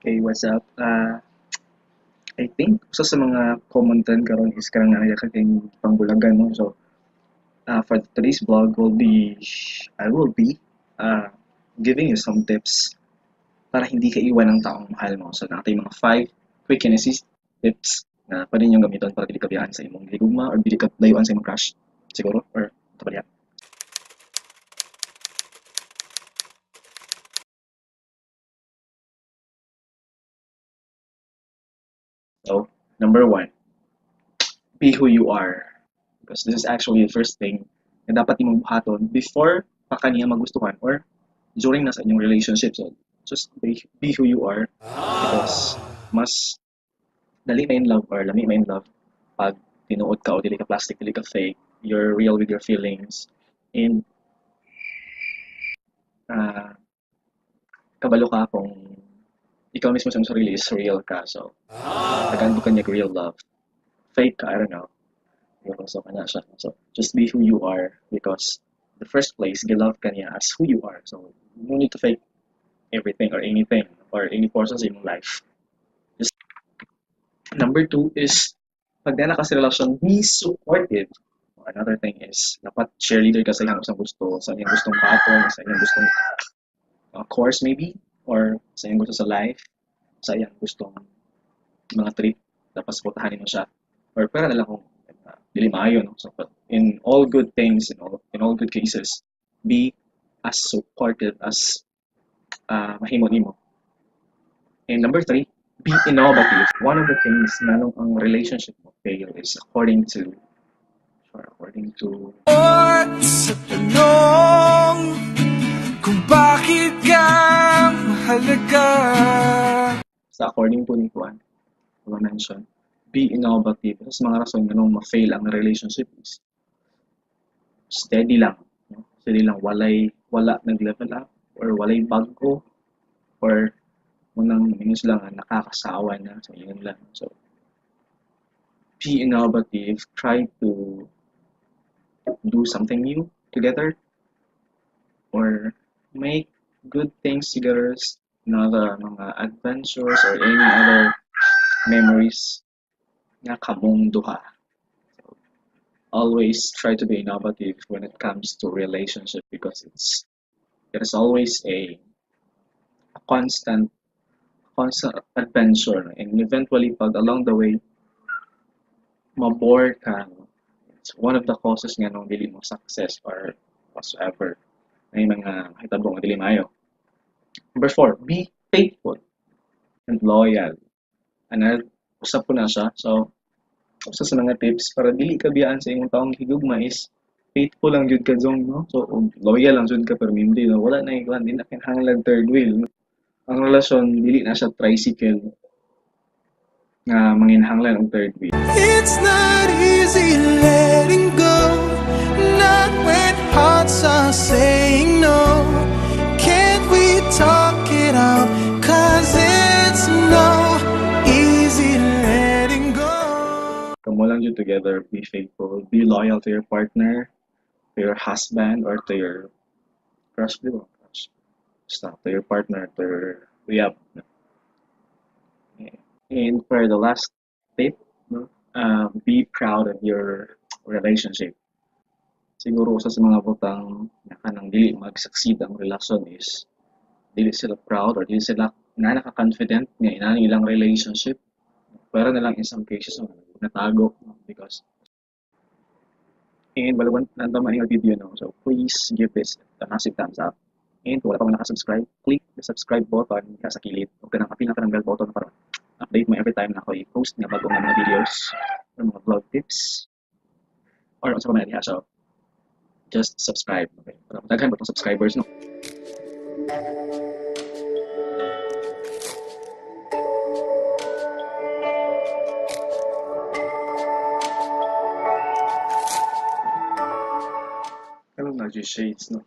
Okay, what's up? I think usa sa mga common trend karon is karang naaya kaging pangbulagan no. So, for today's vlog I will be uh, giving you some tips para hindi ka iwan ng taong mahal mo. So, natin mga 5 quick and easy tips na pwede niyong gamiton para dili ka biyaan sa imong hinigugma or dili ka layuan sa imong crush siguro or kabalian. So, number 1, be who you are. Because this is actually the first thing na dapat imong buhaton before pa kaniya magustuhan or during nasa inyong relationship. So, just be who you are because mas dali ma in love or lami ma in love pag tinuod ka o dili ka plastic, dili ka fake, you're real with your feelings and uh, kabalo ka kung ikaw mismo sa sarili is real ka. So, tagaan ka niya real love. Fake ka, I don't know. So, kanya siya. So, just be who you are because the first place, gilove ka niya as who you are. So, no need to fake everything or anything or any portions in your life. Just number 2 is pag na ka sa relasyon, be supportive. Another thing is dapat cheerleader ka sa iyang gusto, sa iyang gustong patong, sa iyang gustong course maybe or sa iyang gusto sa life, sa iyang gustong mga trip, dapat supportahanin mo siya. Or pwera na lang kung dili maayo, no? So, but in all good things, in all good cases, be as supportive as mahimo nimo. And number 3, be innovative. One of the things na nung ang relationship mo fail is according to Sa tanong kung bakit ka mahalaga. according to ni Juan, mention, be innovative. Sa mga rason nga nung ma-fail ang relationship is steady lang. No? Steady lang. Wala nag-level up or walay bago or munang minus lang nakakasawa na. So, yun lang. So, be innovative. Try to do something new together or make good things together, another mga adventures or any other memories nga kamong duha. So, always try to be innovative when it comes to relationship because it is always a constant adventure and eventually pag along the way mabore ka. It's one of the causes nga nung dili mo success or whatsoever. May mga hitabo nga dili maayo. Number 4, be faithful and loyal. Usap ko na siya. So, usa sa mga tips para dili ka biyaan sa imong taong higugma is faithful lang jud ka zong, no? So, loyal lang jud ka pero hindi, no? Wala na ikuan, di na kinahanglan third wheel. No? Ang relasyon, dili na siya tricycle nga manginhanglan ang third wheel. It's not easy letting go, not when hearts are saying no. Can't we talk it out? 'Cause it's no easy letting go. Kamo lang jud together, be faithful, be loyal to your partner, to your husband, or to your crush, di ba? Crush. Basta, to your partner, to your uyab. And for the last tip, no, be proud of your relationship. Siguro usa sa mga butang na kanang dili mag-succeed ang relasyon is dili sila proud or dili sila na naka-confident nga inang ilang relationship. Pero na lang in some cases natago, no, because and balawan nanda man yung video, no. So please give this a massive thumbs up. And kung wala pa man nakasubscribe, click the subscribe button sa kilid. Huwag ka nang kapila ka ng bell button para update mo every time na ako i-post na bagong mga videos or mga vlog tips or sa mga diha. So, just subscribe. Okay? Para mataghan mo itong subscribers, no? Hello, Shades, no?